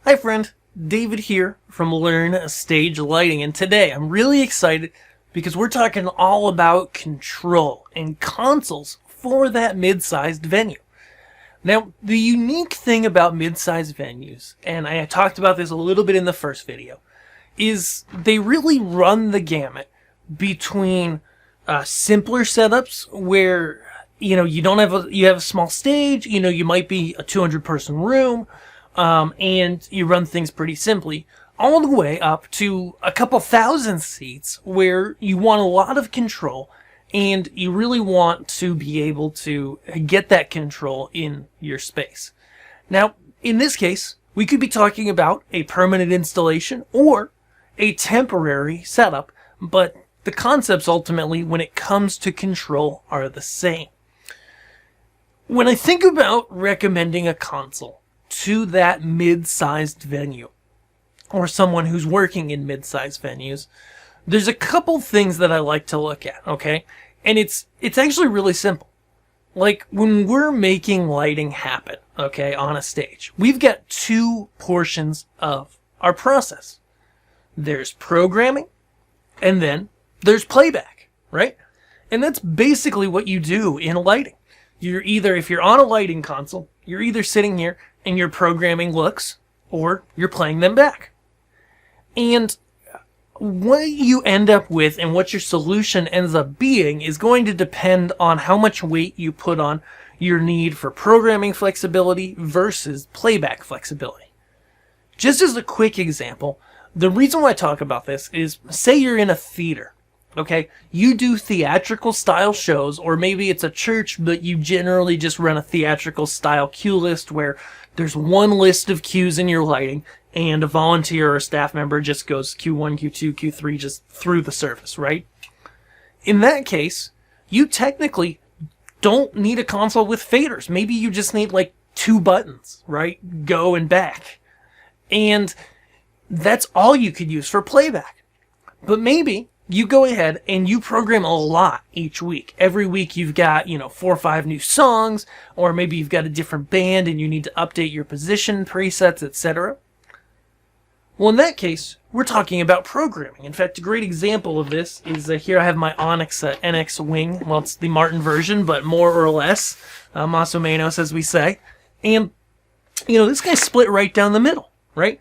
Hi friend, David here from Learn Stage Lighting, and today I'm really excited because we're talking all about control and consoles for that mid-sized venue. Now, the unique thing about mid-sized venues, and I talked about this a little bit in the first video, is they really run the gamut between simpler setups where you don't have you have a small stage, you might be a 200-person room. And you run things pretty simply, all the way up to a couple thousand seats where you want a lot of control and you really want to be able to get that control in your space. Now, in this case, we could be talking about a permanent installation or a temporary setup, but the concepts ultimately, when it comes to control, are the same. When I think about recommending a console to that mid-sized venue or someone who's working in mid-sized venues, there's a couple things that I like to look at, okay? And it's actually really simple. Like when we're making lighting happen, okay, on a stage, we've got two portions of our process. There's programming and then there's playback, right? And that's basically what you do in lighting. You're either, if you're on a lighting console, you're either sitting here and you're programming looks, or you're playing them back. And what you end up with and what your solution ends up being is going to depend on how much weight you put on your need for programming flexibility versus playback flexibility. Just as a quick example, the reason why I talk about this is, say you're in a theater. Okay, you do theatrical style shows, or maybe it's a church, but you generally just run a theatrical style cue list where there's one list of cues in your lighting and a volunteer or a staff member just goes Q1, Q2, Q3 just through the service, right? In that case, you technically don't need a console with faders. Maybe you just need like two buttons, right? Go and back. And that's all you could use for playback. But maybe you go ahead and you program a lot each week. Every week you've got, 4 or 5 new songs, or maybe you've got a different band and you need to update your position, presets, etc. Well, in that case, we're talking about programming. In fact, a great example of this is here I have my Onyx NX Wing. Well, it's the Martin version, but more or less, más o menos, as we say. And, this guy's split right down the middle, right?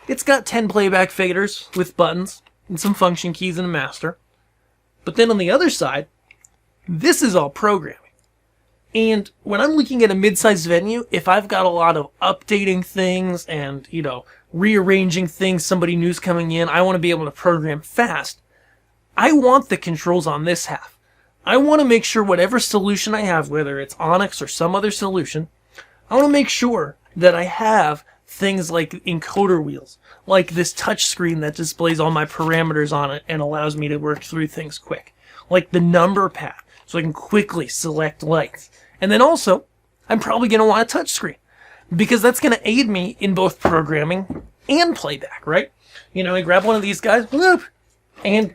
It's got 10 playback faders with buttons and some function keys and a master. But then on the other side, this is all programming. And when I'm looking at a mid-sized venue, if I've got a lot of updating things and, rearranging things, somebody new's coming in, I want to be able to program fast. I want the controls on this half. I want to make sure whatever solution I have, whether it's Onyx or some other solution, I want to make sure that I have things like encoder wheels, like this touch screen that displays all my parameters on it and allows me to work through things quick, like the number pad, so I can quickly select lights. And then also, I'm probably going to want a touch screen, because that's going to aid me in both programming and playback, right? I grab one of these guys, whoop, and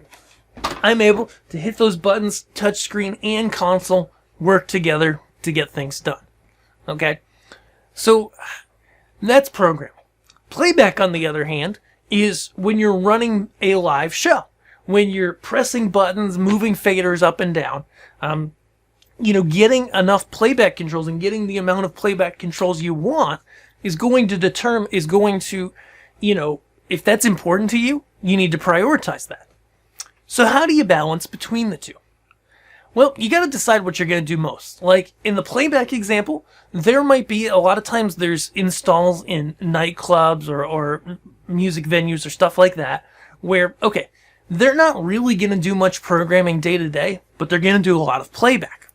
I'm able to hit those buttons, touch screen and console work together to get things done. Okay? So that's programming. Playback, on the other hand, is when you're running a live show. When you're pressing buttons, moving faders up and down, getting enough playback controls and getting the amount of playback controls you want is going to, if that's important to you, you need to prioritize that. So how do you balance between the two? Well, you got to decide what you're going to do most. Like in the playback example, there might be a lot of times there's installs in nightclubs or music venues or stuff like that where, okay, they're not really going to do much programming day to day, but they're going to do a lot of playback.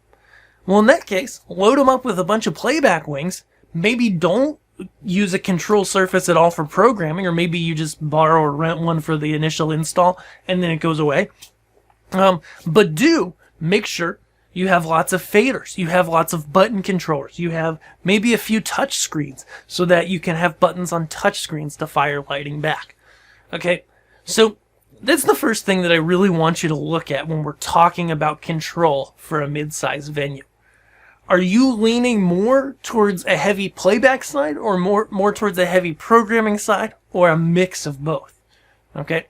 Well, in that case, load them up with a bunch of playback wings. Maybe don't use a control surface at all for programming, or maybe you just borrow or rent one for the initial install and then it goes away. But do make sure you have lots of faders, you have lots of button controllers, you have maybe a few touch screens so that you can have buttons on touch screens to fire lighting back. Okay, so that's the first thing that I really want you to look at when we're talking about control for a mid-sized venue. Are you leaning more towards a heavy playback side or more towards a heavy programming side, or a mix of both? Okay.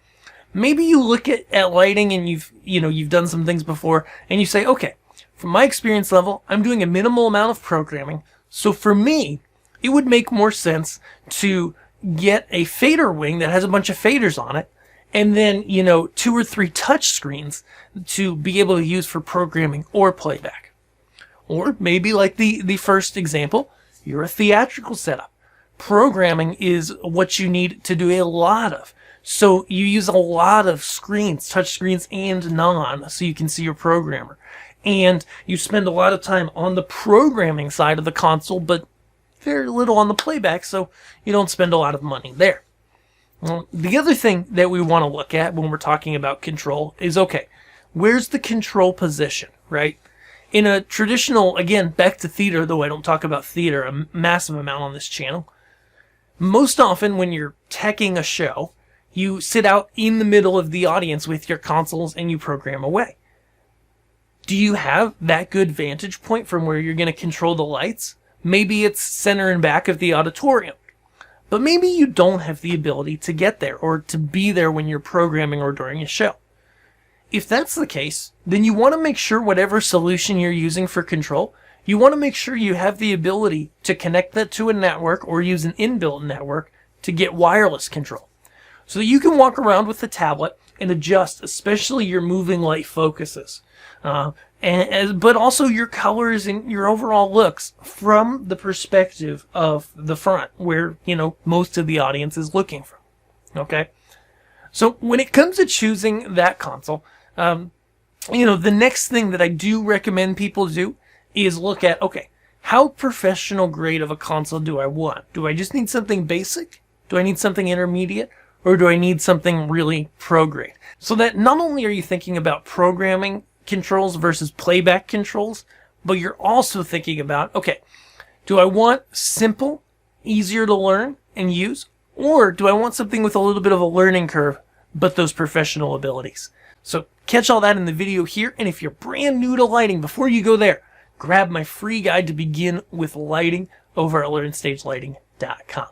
Maybe you look at lighting and you've done some things before and you say, okay, from my experience level, I'm doing a minimal amount of programming. So for me, it would make more sense to get a fader wing that has a bunch of faders on it, and then, 2 or 3 touch screens to be able to use for programming or playback. Or maybe like the first example, you're a theatrical setup. Programming is what you need to do a lot of. So you use a lot of screens, touch screens and non, so you can see your programmer. And you spend a lot of time on the programming side of the console, but very little on the playback, so you don't spend a lot of money there. Well, the other thing that we want to look at when we're talking about control is, okay, where's the control position, right? In a traditional, again, back to theater, though I don't talk about theater a massive amount on this channel, most often when you're teching a show, you sit out in the middle of the audience with your consoles and you program away. Do you have that good vantage point from where you're going to control the lights? Maybe it's center and back of the auditorium. But maybe you don't have the ability to get there or to be there when you're programming or during a show. If that's the case, then you want to make sure whatever solution you're using for control, you want to make sure you have the ability to connect that to a network or use an inbuilt network to get wireless control. So that you can walk around with the tablet and adjust, especially your moving light focuses. But also your colors and your overall looks from the perspective of the front, where, most of the audience is looking from. Okay? So when it comes to choosing that console, the next thing that I do recommend people do is look at, okay, how professional grade of a console do I want? Do I just need something basic? Do I need something intermediate? Or do I need something really pro grade? So that not only are you thinking about programming controls versus playback controls, but you're also thinking about, okay, do I want simple, easier to learn and use? Or do I want something with a little bit of a learning curve, but those professional abilities? So catch all that in the video here. And if you're brand new to lighting, before you go there, grab my free guide to begin with lighting over at LearnStageLighting.com.